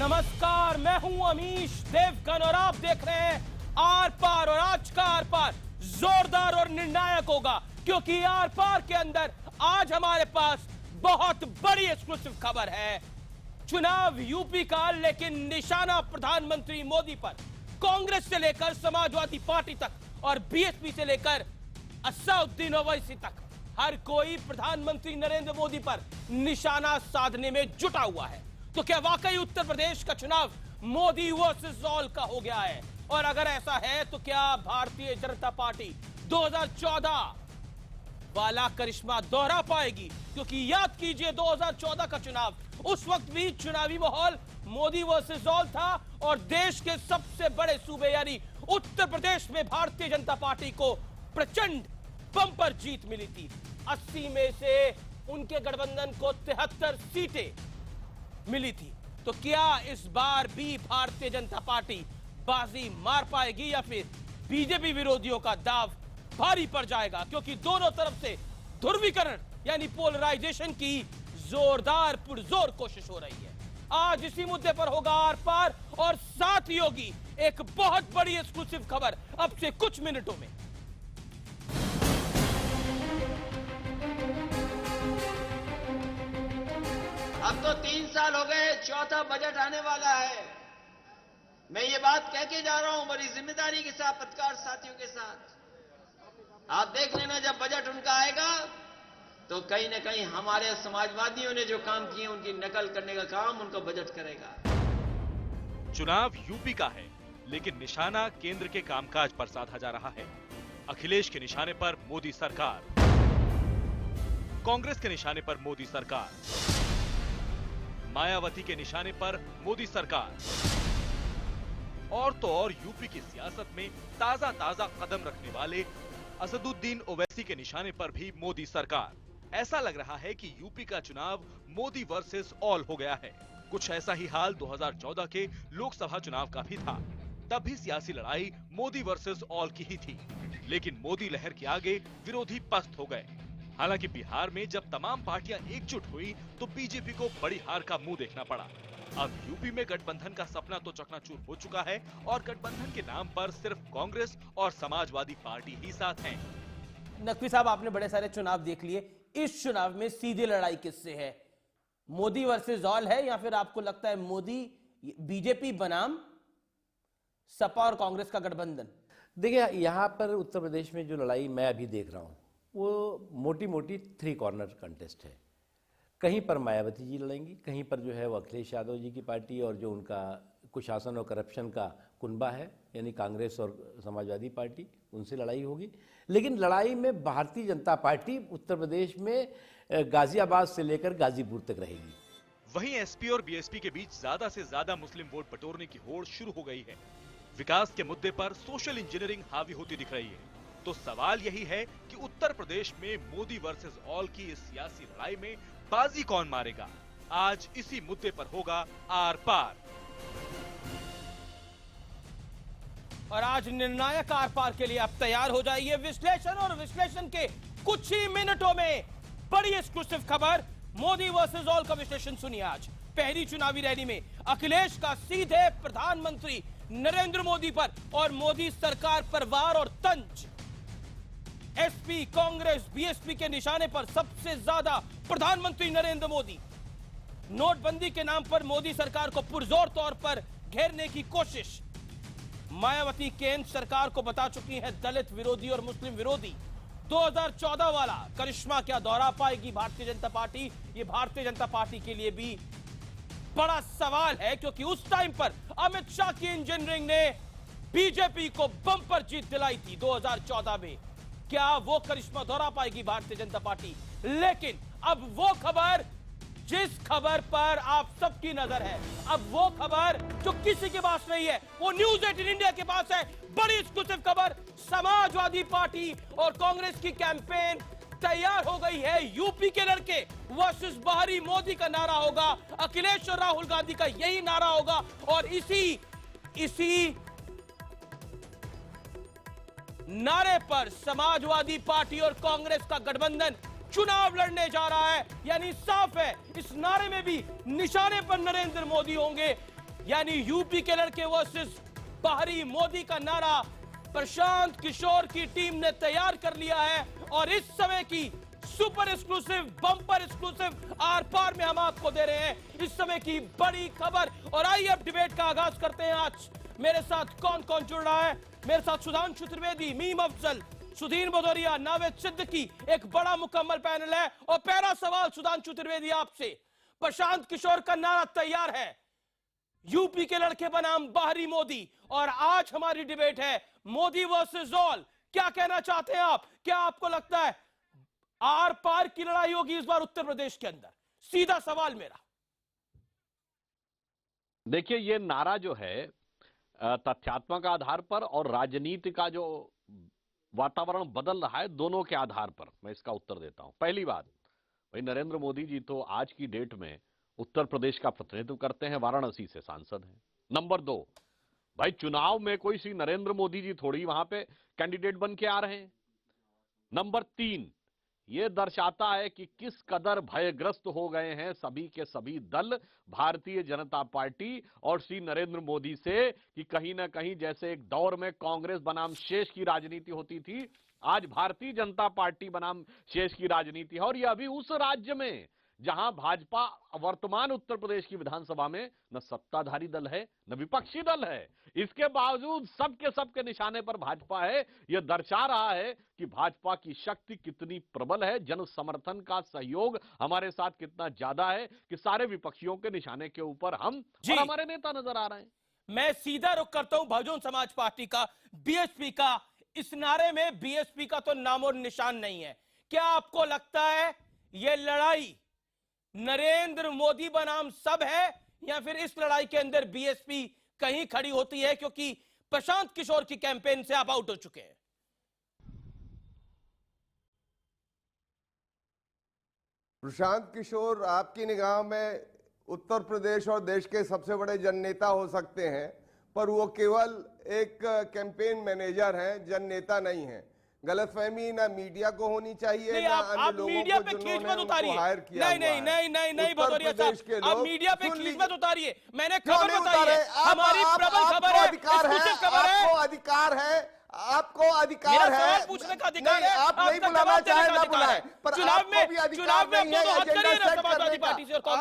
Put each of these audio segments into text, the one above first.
नमस्कार, मैं हूं अमीश देवगन और आप देख रहे हैं आर पार। और आज का आर पार जोरदार और निर्णायक होगा, क्योंकि आर पार के अंदर आज हमारे पास बहुत बड़ी एक्सक्लूसिव खबर है। चुनाव यूपी का, लेकिन निशाना प्रधानमंत्री मोदी पर। कांग्रेस से लेकर समाजवादी पार्टी तक और बीएसपी से लेकर असदुद्दीन ओवैसी तक हर कोई प्रधानमंत्री नरेंद्र मोदी पर निशाना साधने में जुटा हुआ है। तो क्या वाकई उत्तर प्रदेश का चुनाव मोदी वर्सेस ऑल का हो गया है? और अगर ऐसा है तो क्या भारतीय जनता पार्टी 2014 वाला करिश्मा दोहरा पाएगी? क्योंकि याद कीजिए 2014 का चुनाव, उस वक्त भी चुनावी माहौल मोदी वर्सेस ऑल था और देश के सबसे बड़े सूबे यानी उत्तर प्रदेश में भारतीय जनता पार्टी को प्रचंड बंपर जीत मिली थी। 80 में से उनके गठबंधन को 73 सीटें मिली थी। तो क्या इस बार भी भारतीय जनता पार्टी बाजी मार पाएगी या फिर बीजेपी विरोधियों का दाव भारी पड़ जाएगा? क्योंकि दोनों तरफ से ध्रुवीकरण यानी पोलराइजेशन की जोरदार पुरजोर कोशिश हो रही है। आज इसी मुद्दे पर होगा आर पार और साथ ही होगी एक बहुत बड़ी एक्सक्लूसिव खबर अब से कुछ मिनटों में। अब तो 3 साल हो गए, चौथा बजट आने वाला है। मैं ये बात कह के जा रहा हूं बड़ी जिम्मेदारी के साथ, पत्रकार साथियों के साथ। आप देख लेना, जब बजट उनका आएगा तो कहीं ना कहीं हमारे समाजवादियों ने जो काम किए उनकी नकल करने का काम उनका बजट करेगा। चुनाव यूपी का है, लेकिन निशाना केंद्र के कामकाज पर साधा जा रहा है। अखिलेश के निशाने पर मोदी सरकार, कांग्रेस के निशाने पर मोदी सरकार, मायावती के निशाने पर मोदी सरकार और तो और यूपी की सियासत में ताजा ताजा कदम रखने वाले असदुद्दीन ओवैसी के निशाने पर भी मोदी सरकार। ऐसा लग रहा है कि यूपी का चुनाव मोदी वर्सेस ऑल हो गया है। कुछ ऐसा ही हाल 2014 के लोकसभा चुनाव का भी था। तब भी सियासी लड़ाई मोदी वर्सेस ऑल की ही थी, लेकिन मोदी लहर के आगे विरोधी पस्त हो गए। हालांकि बिहार में जब तमाम पार्टियां एकजुट हुई तो बीजेपी को बड़ी हार का मुंह देखना पड़ा। अब यूपी में गठबंधन का सपना तो चकनाचूर हो चुका है और गठबंधन के नाम पर सिर्फ कांग्रेस और समाजवादी पार्टी ही साथ हैं। नकवी साहब, आपने बड़े सारे चुनाव देख लिए, इस चुनाव में सीधी लड़ाई किससे है? मोदी वर्सेस ऑल है या फिर आपको लगता है मोदी बीजेपी बनाम सपा और कांग्रेस का गठबंधन? देखिए, यहाँ पर उत्तर प्रदेश में जो लड़ाई मैं अभी देख रहा हूँ वो मोटी मोटी 3 कॉर्नर कंटेस्ट है। कहीं पर मायावती जी लड़ेंगी, कहीं पर जो है वो अखिलेश यादव जी की पार्टी और जो उनका कुशासन और करप्शन का कुनबा है यानी कांग्रेस और समाजवादी पार्टी, उनसे लड़ाई होगी। लेकिन लड़ाई में भारतीय जनता पार्टी उत्तर प्रदेश में गाजियाबाद से लेकर गाजीपुर तक रहेगी। वहीं एसपी और बीएसपी के बीच ज्यादा से ज्यादा मुस्लिम वोट बटोरने की होड़ शुरू हो गई है। विकास के मुद्दे पर सोशल इंजीनियरिंग हावी होती दिख रही है। तो सवाल यही है कि उत्तर प्रदेश में मोदी वर्सेस ऑल की इस सियासी लड़ाई में बाजी कौन मारेगा? आज इसी मुद्दे पर होगा आर पार। और आज निर्णायक आर पार के लिए आप तैयार हो जाइए। विश्लेषण और विश्लेषण के कुछ ही मिनटों में बड़ी एक्सक्लूसिव खबर, मोदी वर्सेस ऑल का विश्लेषण सुनिए। आज पहली चुनावी रैली में अखिलेश का सीधे प्रधानमंत्री नरेंद्र मोदी पर और मोदी सरकार पर वार और तंज। एसपी, कांग्रेस, बीएसपी के निशाने पर सबसे ज्यादा प्रधानमंत्री नरेंद्र मोदी। नोटबंदी के नाम पर मोदी सरकार को पुरजोर तौर पर घेरने की कोशिश। मायावती केंद्र सरकार को बता चुकी है दलित विरोधी और मुस्लिम विरोधी। 2014 वाला करिश्मा क्या दोहरा पाएगी भारतीय जनता पार्टी? ये भारतीय जनता पार्टी के लिए भी बड़ा सवाल है, क्योंकि उस टाइम पर अमित शाह की इंजीनियरिंग ने बीजेपी को बंपर जीत दिलाई थी 2014 में। क्या वो करिश्मा दोहरा पाएगी भारतीय जनता पार्टी? लेकिन अब वो खबर, जिस खबर पर आप सबकी नजर है, अब वो खबर जो किसी के पास नहीं है, वो न्यूज 18 इंडिया के पास है। बड़ी एक्सक्लूसिव खबर, समाजवादी पार्टी और कांग्रेस की कैंपेन तैयार हो गई है। यूपी के लड़के वर्सेस बाहरी मोदी का नारा होगा, अखिलेश और राहुल गांधी का यही नारा होगा। और इसी नारे पर समाजवादी पार्टी और कांग्रेस का गठबंधन चुनाव लड़ने जा रहा है। यानी साफ है, इस नारे में भी निशाने पर नरेंद्र मोदी होंगे। यानी यूपी के लड़के वर्सेस बाहरी मोदी का नारा प्रशांत किशोर की टीम ने तैयार कर लिया है। और इस समय की सुपर एक्सक्लूसिव, बम्पर एक्सक्लूसिव आर पार में हम आपको दे रहे हैं इस समय की बड़ी खबर। और आइए अब डिबेट का आगाज करते हैं। आज मेरे साथ कौन कौन जुड़ रहा है? मेरे साथ सुधांशु त्रिवेदी, मीम अफजल, सुधीर भदौरिया, नावेद सिद्दीकी, एक बड़ा मुकम्मल पैनल है। और पहला सवाल सुधांशु त्रिवेदी आपसे, प्रशांत किशोर का नारा तैयार है, यूपी के लड़के बनाम बाहरी मोदी, और आज हमारी डिबेट है मोदी वर्सेस ऑल। क्या कहना चाहते हैं आप? क्या आपको लगता है आर पार की लड़ाई होगी इस बार उत्तर प्रदेश के अंदर? सीधा सवाल मेरा। देखिए, ये नारा जो है तथ्यात्मक आधार पर और राजनीति का जो वातावरण बदल रहा है, दोनों के आधार पर मैं इसका उत्तर देता हूं। पहली बात, भाई नरेंद्र मोदी जी तो आज की डेट में उत्तर प्रदेश का प्रतिनिधित्व करते हैं, वाराणसी से सांसद हैं। नंबर 2, भाई चुनाव में कोई श्री नरेंद्र मोदी जी थोड़ी वहां पे कैंडिडेट बन के आ रहे हैं। नंबर 3, ये दर्शाता है कि किस कदर भयग्रस्त हो गए हैं सभी के सभी दल भारतीय जनता पार्टी और श्री नरेंद्र मोदी से, कि कहीं ना कहीं जैसे एक दौर में कांग्रेस बनाम शेष की राजनीति होती थी, आज भारतीय जनता पार्टी बनाम शेष की राजनीति है। और ये अभी उस राज्य में जहां भाजपा वर्तमान उत्तर प्रदेश की विधानसभा में न सत्ताधारी दल है न विपक्षी दल है, इसके बावजूद सबके निशाने पर भाजपा है। यह दर्शा रहा है कि भाजपा की शक्ति कितनी प्रबल है, जन समर्थन का सहयोग हमारे साथ कितना ज्यादा है कि सारे विपक्षियों के निशाने के ऊपर हम और हमारे नेता नजर आ रहे हैं। मैं सीधा रुख करता हूं बहुजन समाज पार्टी का, बीएसपी का। इस नारे में बीएसपी का तो नाम और निशान नहीं है। क्या आपको लगता है यह लड़ाई नरेंद्र मोदी बनाम सब है, या फिर इस लड़ाई के अंदर बीएसपी कहीं खड़ी होती है क्योंकि प्रशांत किशोर की कैंपेन से आप आउट हो चुके हैं? प्रशांत किशोर आपकी निगाह में उत्तर प्रदेश और देश के सबसे बड़े जननेता हो सकते हैं, पर वो केवल एक कैंपेन मैनेजर हैं, जननेता नहीं है। गलतफहमी ना मीडिया को होनी चाहिए, ना अन्य लोगों को जिन्होंने उनको हायर किया। नहीं भदौरिया साहब, आप मीडिया पे खींच मत उतारिए। मैंने खबर बताई है, हमारी प्रबल खबर है, एक्सक्लूसिव खबर है। आपको अधिकार है, आपको अधिकार है, सवाल पूछने का अधिकार है। आप नहीं बुलाना चाहे ना बुलाए, पर चुनाव में आपको भी अधिकार नहीं है एजेंडा सेट करने का।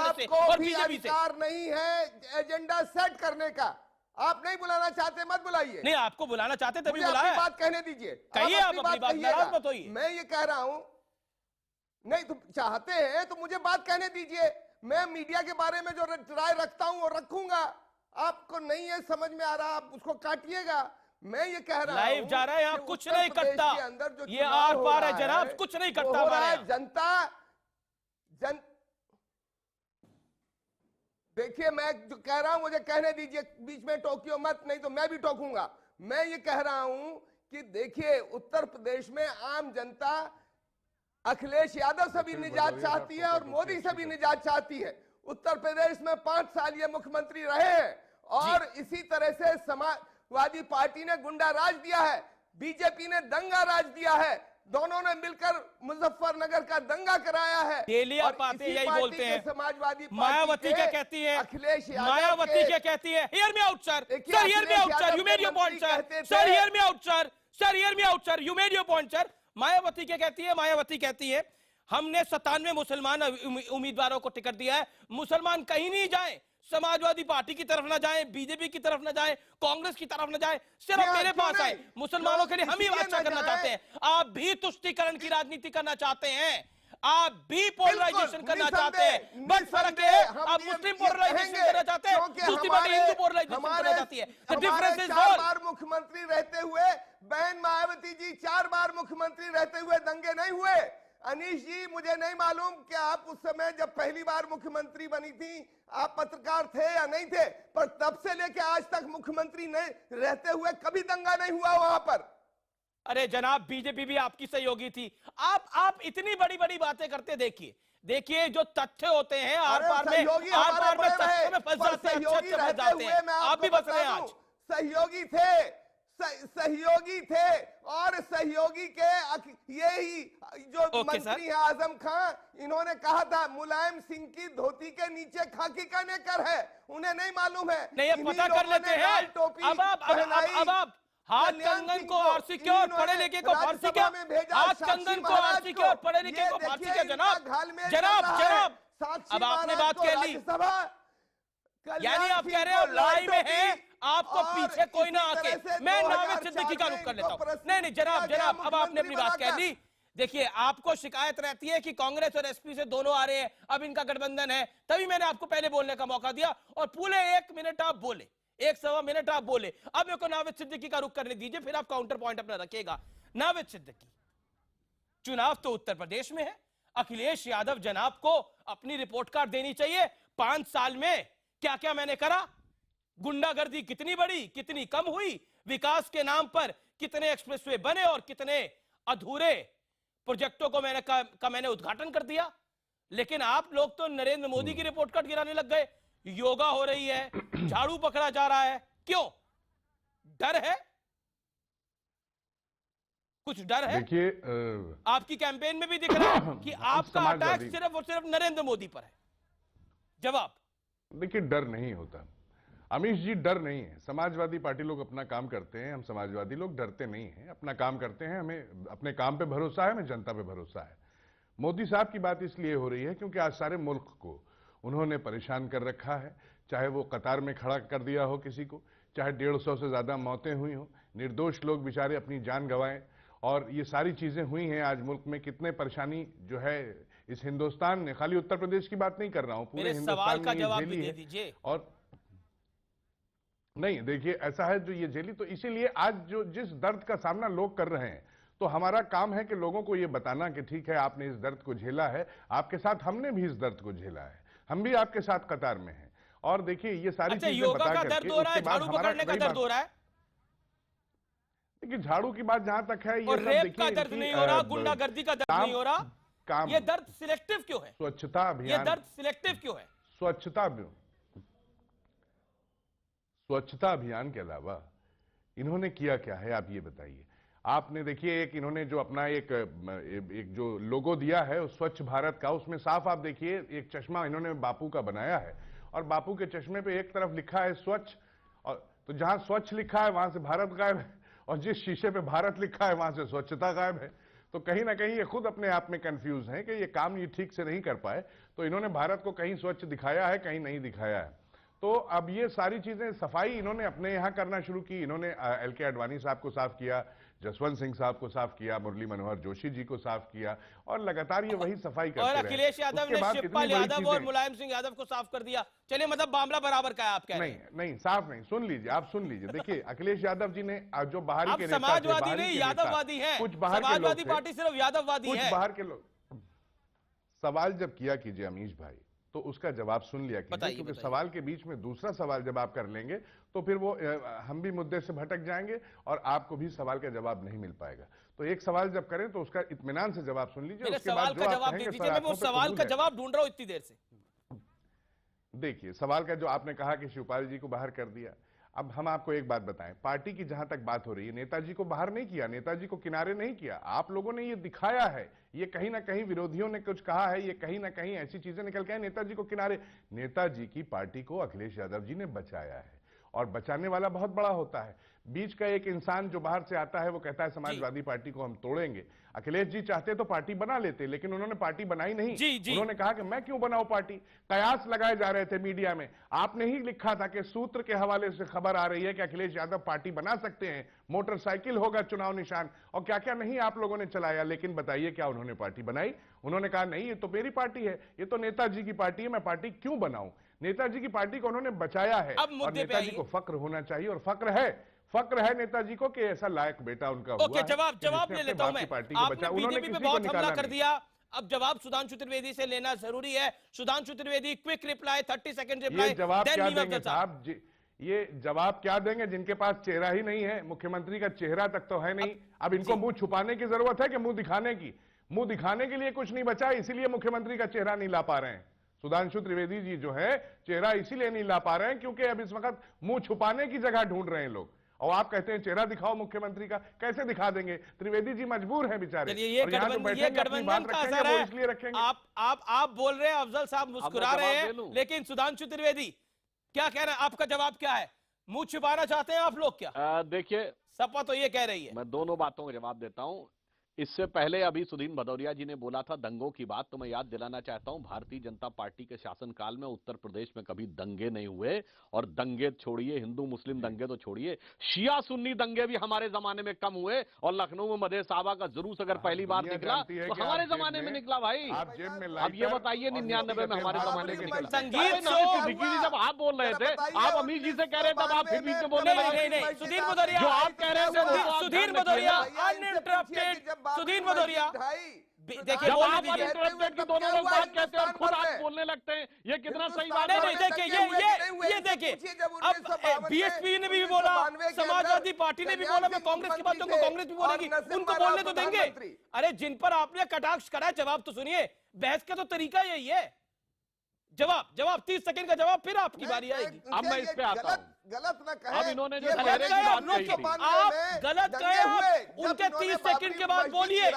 आपको भी अधिकार नहीं है एजेंडा सेट करने का। आप नहीं बुलाना चाहते मत बुलाइए। नहीं, आपको बुलाना चाहते तभी बुलाया। बात कहने दीजिए, कहिए आप अपनी बात, नाराज मत होइए। मैं ये कह रहा हूं, नहीं तो चाहते हैं तो मुझे बात कहने दीजिए। मैं मीडिया के बारे में जो राय रखता हूं वो रखूंगा। आपको नहीं है समझ में आ रहा, आप उसको काटिएगा। मैं ये कह रहा हूं लाइव जा रहा है, यहाँ कुछ नहीं कटता, ये आर पार है जनाब, कुछ नहीं कटता। जनता देखिए, मैं जो कह रहा हूं मुझे कहने दीजिए, बीच में टोकियो मत, नहीं तो मैं भी टोकूंगा। मैं ये कह रहा हूं कि देखिए, उत्तर प्रदेश में आम जनता अखिलेश यादव से भी निजात चाहती है और मोदी से भी निजात चाहती है। उत्तर प्रदेश में 5 साल ये मुख्यमंत्री रहे हैं और इसी तरह से समाजवादी पार्टी ने गुंडा राज दिया है, बीजेपी ने दंगा राज दिया है, दोनों ने मिलकर मुजफ्फरनगर का दंगा कराया है। डेली आप आते यही बोलते हैं, समाजवादी मायावती क्या कहती है, अखिलेश यादव मायावती क्या कहती है? Hear me out sir, sir hear me out sir, you made your point sir, sir hear me out sir, sir hear me out sir, you made your point sir. Mayawati क्या कहती है? मायावती कहती है हमने 97 मुसलमान उम्मीदवारों को टिकट दिया है, मुसलमान कहीं नहीं जाए, समाजवादी पार्टी की तरफ ना जाए, बीजेपी की तरफ ना जाए, कांग्रेस की तरफ ना जाए, सिर्फ मेरे पास आए, मुसलमानों के लिए हम ही अच्छा करना चाहते हैं। आप भी तुष्टीकरण की राजनीति करना चाहते हैं, आप भी पोलराइजेशन करना चाहते हैं, बस फर्क है आप मुस्लिम पोलराइजेशन करना चाहते हैं, दूसरी पार्टी हिंदू पोलराइजेशन करना चाहती है। द डिफरेंस इज 4 बार मुख्यमंत्री रहते हुए बहन मायावती जी 4 बार मुख्यमंत्री रहते हुए दंगे नहीं हुए। अनीश जी, मुझे नहीं मालूम कि आप उस समय जब पहली बार मुख्यमंत्री बनी थी आप पत्रकार थे या नहीं थे, पर तब से लेकर आज तक मुख्यमंत्री नहीं रहते हुए कभी दंगा नहीं हुआ वहां पर। अरे जनाब, बीजेपी भी आपकी सहयोगी थी। आप इतनी बड़ी बड़ी बातें करते, देखिए जो तथ्य होते हैं आर पार में, आर पार में तथ्य में फंस जाते हैं, आप भी बस रहे हैं आज। सहयोगी थे, सहयोगी थे और सहयोगी के यही जो मंत्री है आजम खान, इन्होंने कहा था मुलायम सिंह की धोती के नीचे खाकी का नेकर है, उन्हें नहीं मालूम है। नहीं, पता कर लेते हैं। अब आप हाथ कंगन को आरसी के और पढ़े लिखे को फारसी के, हाथ कंगन को आरसी के और पढ़े लिखे को फारसी के। जनाब अब आपने बात कह ली, यानी आप कह रहे हो लड़ाई में है, आपको पीछे कोई ना आके। मैं नावेद सिद्दीकी का रुख कर लेता हूं। नहीं जनाब अब आपने अपनी बात कह ली। देखिए, आपको शिकायत रहती है कि कांग्रेस और एसपी से दोनों आ रहे हैं, अब इनका गठबंधन है, तभी मैंने आपको पहले बोलने का मौका दिया और पूरे 1 मिनट आप बोले, 1 सवा मिनट आप बोले। अब मेरे को नावेद सिद्दीकी का रुख करने दीजिए, फिर आप काउंटर पॉइंट अपना रखिएगा। नावेद सिद्दीकी, चुनाव तो उत्तर प्रदेश में है, अखिलेश यादव जनाब को अपनी रिपोर्ट कार्ड देनी चाहिए। 5 साल में क्या क्या मैंने करा, गुंडागर्दी कितनी बढ़ी, कितनी कम हुई, विकास के नाम पर कितने एक्सप्रेसवे बने और कितने अधूरे प्रोजेक्टों को मैंने उद्घाटन कर दिया। लेकिन आप लोग तो नरेंद्र मोदी की रिपोर्ट कार्ड गिराने लग गए। योगा हो रही है, झाड़ू पकड़ा जा रहा है, क्यों? डर है, कुछ डर है? देखिए, आपकी कैंपेन में भी दिख रहा है कि आपका अटैक सिर्फ और सिर्फ नरेंद्र मोदी पर है। जवाब देखिए, डर नहीं होता अमीश जी, डर नहीं है। समाजवादी पार्टी लोग अपना काम करते हैं, हम समाजवादी लोग डरते नहीं हैं, अपना काम करते हैं, हमें अपने काम पे भरोसा है, हमें जनता पे भरोसा है। मोदी साहब की बात इसलिए हो रही है क्योंकि आज सारे मुल्क को उन्होंने परेशान कर रखा है, चाहे वो कतार में खड़ा कर दिया हो किसी को, चाहे 150 से ज्यादा मौतें हुई हो, निर्दोष लोग बेचारे अपनी जान गंवाएं, और ये सारी चीजें हुई हैं। आज मुल्क में कितने परेशानी जो है इस हिंदुस्तान ने, खाली उत्तर प्रदेश की बात नहीं कर रहा हूं, पूरे हिंदुस्तान में ये झेली है। और नहीं, देखिए ऐसा है, जो ये झेली, तो इसीलिए आज जो जिस दर्द का सामना लोग कर रहे हैं, तो हमारा काम है कि लोगों को ये बताना कि ठीक है, आपने इस दर्द को झेला है, आपके साथ हमने भी इस दर्द को झेला है, हम भी आपके साथ कतार में हैं। और देखिए ये सारी चीजें बता करके, दर्द हो रहा है, झाड़ू पकड़ने का दर्द हो रहा है। देखिए, झाड़ू की बात जहां तक है, ये और रेप का दर्द नहीं हो रहा, गुंडागर्दी का दर्द नहीं हो रहा, काम, ये दर्द सिलेक्टिव क्यों है? स्वच्छता अभियान, ये दर्द सिलेक्टिव क्यों है? स्वच्छता अभियान के अलावा इन्होंने किया क्या है, आप ये बताइए। आपने देखिए, एक इन्होंने जो अपना एक जो लोगो दिया है स्वच्छ भारत का, उसमें साफ आप देखिए एक चश्मा इन्होंने बापू का बनाया है, और बापू के चश्मे पे एक तरफ लिखा है स्वच्छ, और तो जहां स्वच्छ लिखा है वहां से भारत गायब है, और जिस शीशे पे भारत लिखा है वहां से स्वच्छता गायब है। तो कहीं ना कहीं ये खुद अपने आप में कंफ्यूज हैं कि ये काम ये ठीक से नहीं कर पाए। तो इन्होंने भारत को कहीं स्वच्छ दिखाया है, कहीं नहीं दिखाया है। तो अब ये सारी चीजें, सफाई इन्होंने अपने यहां करना शुरू की। इन्होंने एलके आडवाणी साहब को साफ किया, जसवंत सिंह साहब को साफ किया, मुरली मनोहर जोशी जी को साफ किया, और लगातार ये वही सफाई करते रहे। और अखिलेश यादव ने शिवपाल यादव और मुलायम सिंह यादव को साफ कर दिया। चलिए, मतलब मामला बराबर का है, आप कह रहे हैं? नहीं, साफ नहीं। सुन लीजिए, आप सुन लीजिए। देखिए, अखिलेश यादव जी ने जो बाहरी के नेता, समाजवादी नहीं, यादववादी है, कुछ बाहर के समाजवादी पार्टी सिर्फ यादववादी है, कुछ बाहर के लोग। सवाल जब किया कीजिए अमीश भाई, तो उसका जवाब सुन लिया कीजिए, क्योंकि सवाल के बीच में दूसरा सवाल जब आप कर लेंगे तो फिर वो हम भी मुद्दे से भटक जाएंगे और आपको भी सवाल का जवाब नहीं मिल पाएगा। तो एक सवाल जब करें तो उसका इत्मीनान से जवाब सुन लीजिए, उसके बाद जो आप कहेंगे, मैं वो सवाल का जवाब ढूंढ रहा हूं इतनी देर से। देखिए, सवाल का जो आपने कहा कि शिवपाल जी को बाहर कर दिया, अब हम आपको एक बात बताएं, पार्टी की जहां तक बात हो रही है, नेताजी को बाहर नहीं किया, नेताजी को किनारे नहीं किया, आप लोगों ने ये दिखाया है। ये कहीं ना कहीं विरोधियों ने कुछ कहा है, ये कहीं ना कहीं ऐसी चीजें निकल के आए, नेताजी को किनारे। नेताजी की पार्टी को अखिलेश यादव जी ने बचाया है, और बचाने वाला बहुत बड़ा होता है। बीच का एक इंसान जो बाहर से आता है वो कहता है समाजवादी पार्टी को हम तोड़ेंगे। अखिलेश जी चाहते तो पार्टी बना लेते, लेकिन उन्होंने पार्टी बनाई नहीं। उन्होंने कहा कि मैं क्यों बनाऊं पार्टी। कयास लगाए जा रहे थे मीडिया में, आपने ही लिखा था कि सूत्र के हवाले से खबर आ रही है कि अखिलेश यादव पार्टी बना सकते हैं, मोटरसाइकिल होगा चुनाव निशान, और क्या क्या नहीं आप लोगों ने चलाया। लेकिन बताइए, क्या उन्होंने पार्टी बनाई? उन्होंने कहा नहीं, ये तो मेरी पार्टी है, ये तो नेताजी की पार्टी है, मैं पार्टी क्यों बनाऊं। नेताजी की पार्टी को उन्होंने बचाया है, और नेताजी को फक्र होना चाहिए, और फक्र है नेताजी को कि ऐसा लायक बेटा उनका हुआ है। जवाब ले लेता हूं मैं। आपने बीजेपी पे बहुत हमला कर दिया, अब जवाब सुधांशु त्रिवेदी से लेना जरूरी है। Sudhanshu Trivedi, quick reply, 30 second reply. ये जवाब क्या देंगे साहब? ये जवाब क्या देंगे जिनके पास चेहरा ही नहीं है? मुख्यमंत्री का चेहरा तक तो है नहीं। अब इनको मुंह छुपाने की जरूरत है कि मुंह दिखाने की? मुंह दिखाने के लिए कुछ नहीं बचा, इसीलिए मुख्यमंत्री का चेहरा नहीं ला पा रहे हैं। सुधांशु त्रिवेदी जी जो है, चेहरा इसीलिए नहीं ला पा रहे हैं क्योंकि अब इस वक्त मुंह छुपाने की जगह ढूंढ रहे हैं लोग। और आप कहते हैं चेहरा दिखाओ मुख्यमंत्री का, कैसे दिखा देंगे? त्रिवेदी जी मजबूर हैं बेचारे। चलिए, ये और यहाँ जो गठबंधन बैठेंगे, अपनी बात का रखेंगे, असर वो है। इसलिए रखेंगे। आप बोल रहे हैं, अफजल साहब मुस्कुरा मैं रहे जवाब हैं, दे लूं? लेकिन सुधांशु त्रिवेदी क्या कह रहे हैं? आपका जवाब क्या है? मुंह छिपाना चाहते हैं आप लोग क्या? देखिए, सपा तो ये कह रही है। मैं दोनों बातों का जवाब देता हूं। इससे पहले अभी सुदीन भदौरिया जी ने बोला था दंगों की बात, तो मैं याद दिलाना चाहता हूं, भारतीय जनता पार्टी के शासनकाल में उत्तर प्रदेश में कभी दंगे नहीं हुए। और दंगे छोड़िए, हिंदू मुस्लिम दंगे तो छोड़िए, शिया सुन्नी दंगे भी हमारे जमाने में कम हुए। और लखनऊ में मधे साहबा का जुलूस अगर पहली बार निकला तो हमारे जमाने में निकला भाई। आप जेब में अब ये बताइए 99 में हमारे जमाने में निकला। संगीत जब आप बोल रहे थे, आप अमीर जी से कह रहे थे, तब आप फिर बीच में बोलने लगे। नहीं, सुधीर भदौरिया, जो आप कह रहे थे, सुधीर भदौरिया अनइंटरप्टेड, सुधीर भदौरिया देखिए, जब बोलने आप दीजिए। अनइंटरप्टेड की दोनों लोग बात कहते हैं और खुद आप बोलने लगते हैं, ये कितना सही बात है। नहीं, देखिए, ये देखिए, अब बीएसपी ने भी बोला, समाजवादी पार्टी ने भी बोला, मैं कांग्रेस की बातों को कांग्रेस भी बोलेगी, उनको बोलने तो देंगे। अरे जिन पर आपने कटाक्ष करा है, जवाब तो सुनिए। बहस का तो तरीका यही है। जवाब 30 सेकंड का जवाब, फिर आपकी बारी आएगी। अब मैं इस पे आता हूँ। गलत ना कहे। अब इन्होंने जो गलत चेहरे की बात कही थी, आप गलत कहे, आप उनके 30 सेकंड के बाद बोलिए।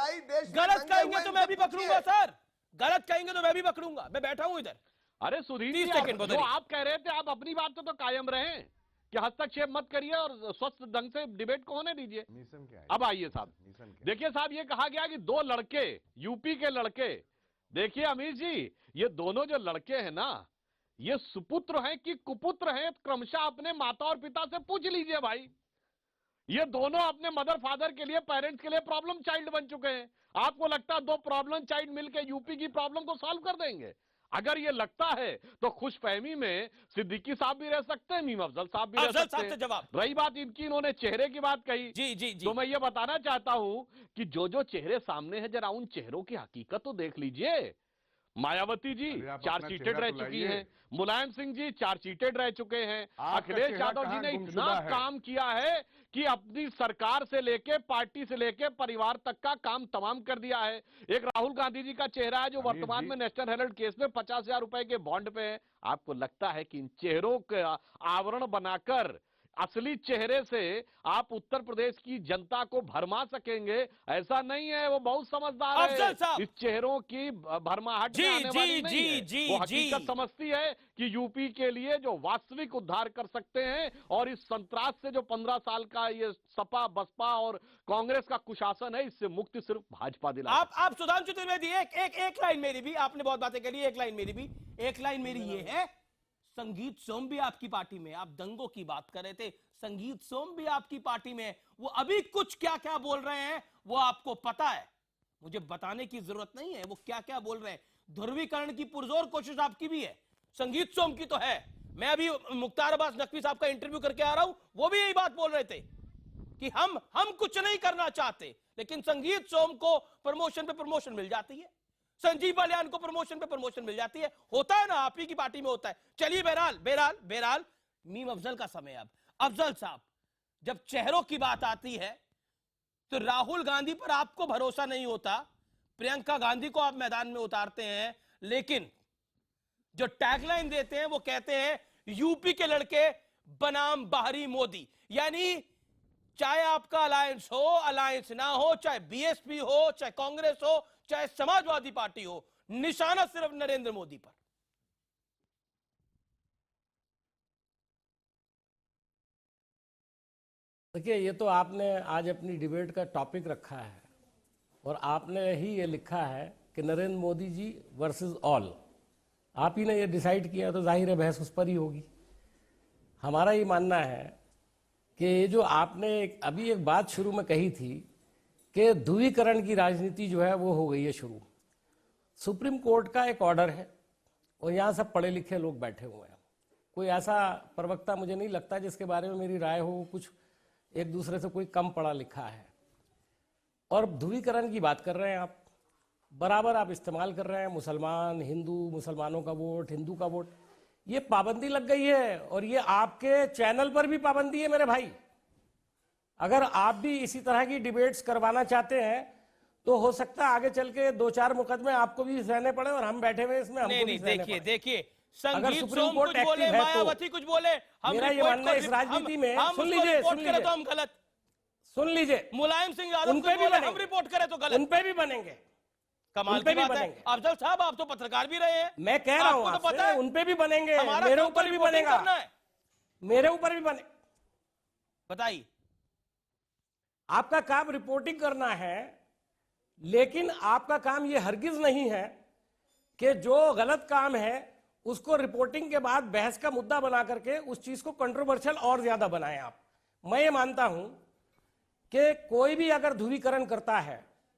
गलत कहेंगे तो मैं भी पकड़ूंगा सर, गलत कहेंगे तो मैं भी पकड़ूंगा। मैं बैठा हूं इधर। अरे सुधीर 30 जी, सेकंड जो आप कह रहे थे, आप अपनी बात तो कायम रहे कि हस्तक्षेप मत करिए और स्वस्थ ढंग से डिबेट को होने दीजिए। मिशन क्या है? अब आइए साहब, देखिए साहब, ये कहा गया कि दो लड़के, यूपी के लड़के, देखिए अमीर जी, ये दोनों जो लड़के हैं ना, ये सुपुत्र हैं कि कुपुत्र हैं, क्रमशः अपने माता और पिता से पूछ लीजिए भाई। ये दोनों अपने मदर फादर के लिए, पेरेंट्स के लिए प्रॉब्लम चाइल्ड बन चुके हैं। आपको लगता है दो प्रॉब्लम चाइल्ड मिलकर यूपी की प्रॉब्लम को सॉल्व कर देंगे? अगर ये लगता है तो खुशफहमी में सिद्दीकी साहब भी रह सकते हैं, मीम अफजल साहब भी रह सकते हैं। जवाब रही बात इनकी, इन्होंने चेहरे की बात कही, जी, तो मैं ये बताना चाहता हूं कि जो चेहरे सामने हैं, जरा उन चेहरों की हकीकत तो देख लीजिए। मायावती जी चार्जशीटेड रह चुकी हैं, मुलायम सिंह जी चार्जशीटेड रह चुके हैं, अखिलेश यादव जी ने इतना काम किया है कि अपनी सरकार से लेके, पार्टी से लेके, परिवार तक का काम तमाम कर दिया है। एक राहुल गांधी जी का चेहरा है जो वर्तमान में नेशनल हेराल्ड केस में 50,000 रुपए के बॉन्ड पे है। आपको लगता है कि इन चेहरों का आवरण बनाकर असली चेहरे से आप उत्तर प्रदेश की जनता को भरमा सकेंगे? ऐसा नहीं है, वो बहुत समझदार है। इस चेहरों की भरमाहट में आने वाली नहीं है। वो हकीकत समझती है कि यूपी के लिए जो वास्तविक उद्धार कर सकते हैं, और इस संतरास से जो 15 साल का ये सपा, बसपा और कांग्रेस का कुशासन है, इससे मुक्ति सिर्फ भाजपा दिला। आप सुधांशु त्रिवेदी, एक लाइन मेरी भी, आपने बहुत बातें करी, एक लाइन मेरी भी, एक लाइन मेरी ये है, संगीत सोम भी आपकी पार्टी में, आप दंगों की बात कर रहे थे, संगीत सोम भी आपकी पार्टी में, वो अभी कुछ क्या क्या बोल रहे हैं वो आपको पता है, मुझे बताने की जरूरत नहीं है वो क्या क्या बोल रहे हैं। ध्रुवीकरण की पुरजोर कोशिश आपकी भी है, संगीत सोम की तो है। मैं अभी मुख्तार अब्बास नकवी साहब का इंटरव्यू करके आ रहा हूं, वो भी यही बात बोल रहे थे कि हम कुछ नहीं करना चाहते, लेकिन संगीत सोम को प्रमोशन पे प्रमोशन मिल जाती है, संजीव बलियान को प्रमोशन पे प्रमोशन मिल जाती है। होता है ना, आप ही की पार्टी में होता है। चलिए बहरहाल मीम अफजल का समय। अब अफजल साहब, जब चेहरों की बात आती है तो राहुल गांधी पर आपको भरोसा नहीं होता, प्रियंका गांधी को आप मैदान में उतारते हैं, लेकिन जो टैगलाइन देते हैं वो कहते हैं यूपी के लड़के बनाम बाहरी मोदी। यानी चाहे आपका अलायंस हो, अलायंस ना हो, चाहे बीएसपी हो, चाहे कांग्रेस हो, चाहे समाजवादी पार्टी हो, निशाना सिर्फ नरेंद्र मोदी पर। देखिए, ये तो आपने आज अपनी डिबेट का टॉपिक रखा है और आपने ही ये लिखा है कि नरेंद्र मोदी जी वर्सेस ऑल। आप ही ने ये डिसाइड किया, तो जाहिर है बहस उस पर ही होगी। हमारा ये मानना है कि ये जो आपने अभी एक बात शुरू में कही थी कि ध्रुवीकरण की राजनीति जो है वो हो गई है शुरू। सुप्रीम कोर्ट का एक ऑर्डर है और यहाँ सब पढ़े लिखे लोग बैठे हुए हैं। कोई ऐसा प्रवक्ता मुझे नहीं लगता जिसके बारे में मेरी राय हो कुछ एक दूसरे से कोई कम पढ़ा लिखा है। और ध्रुवीकरण की बात कर रहे हैं आप, बराबर आप इस्तेमाल कर रहे हैं, मुसलमान, हिंदू, मुसलमानों का वोट, हिंदू का वोट, ये पाबंदी लग गई है। और ये आपके चैनल पर भी पाबंदी है मेरे भाई। अगर आप भी इसी तरह की डिबेट्स करवाना चाहते हैं तो हो सकता है आगे चल के 2-4 मुकदमे आपको भी सहने पड़े और हम बैठे हुए इसमें हमको भी सहने पड़े। देखिए संगीत सुप्रीम सोम कोर्ट कुछ बोले, एक्टिव है तो मायावती कुछ बोले, हम मेरा ये रिपोर्ट मानना है इस राजनीति में, हम सुन उसको लीजिए, रिपोर्ट सुन करें लीजिए। तो हम गलत, सुन लीजिए, मुलायम सिंह यादव उन कुछ पे भी बोले, हम बनेंगे, रिपोर्ट करें तो उन गलत। पे भी बनेंगे, कमाल उन पे की भी बात है। बनेंगे। अफजल साहब आप तो पत्रकार भी रहे हैं, मैं कह रहा हूं आपको तो पता आपसे, है उन पे भी बनेंगे, हमारा मेरे काम तो ऊपर भी रिपोर्टिंग बनेगा, करना है। मेरे ऊपर भी बने। बताइए। आपका काम रिपोर्टिंग करना है, लेकिन आपका काम यह हरगिज नहीं है कि जो गलत काम है उसको रिपोर्टिंग के बाद बहस का मुद्दा बना करके उस चीज को कंट्रोवर्शियल और ज्यादा बनाएं आप। मैं ये मानता हूं कि कोई भी अगर ध्रुवीकरण करता है